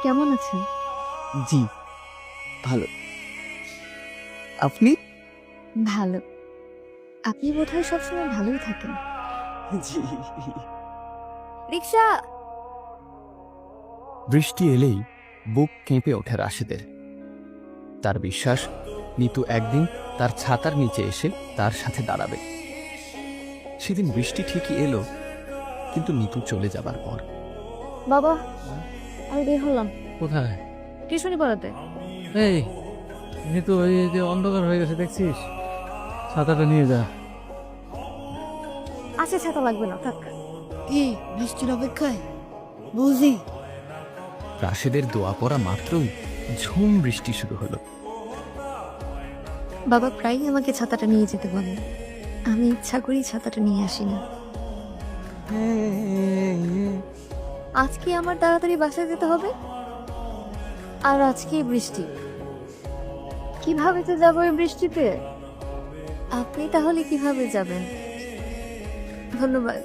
কেমন আছেন? জি ভালো। আপনি? ভালো। আপনি বোধহয় সবসময় ভালোই থাকেন। জি। রিক্সা! বৃষ্টি এলেই বুক কেঁপে ওঠে রাশেদের। তার বিশ্বাস নিতু একদিন তার ছাতার নিচে এসে তার সাথে দাঁড়াবে। সেদিন বৃষ্টি ঠিকই এলো, কিন্তু নিতু চলে যাবার পর। বাবা, আমি বের হলাম কোথায়? টিউশনি পড়াতে। এই তো ওই যে অন্ধকার হয়ে গেছে দেখছিস, ছাতাটা নিয়ে যা। আচ্ছা, ছাতা লাগবে না, থাক। কি বৃষ্টির অপেক্ষায় বুঝি? রাশেদের দোয়া পড়া মাত্রই ঝুম বৃষ্টি শুরু হলো। বাবা প্রায়ই আমাকে ছাতাটা নিয়ে যেতে বলে। আমি ইচ্ছা করি ছাতাটা নিয়ে আসি না। আজকে আমার তাড়াতাড়ি বাসায় যেতে হবে, আর আজকেই বৃষ্টি। কিভাবে তো যাবো এই বৃষ্টিতে? আপনি তাহলে কিভাবে যাবেন? ধন্যবাদ।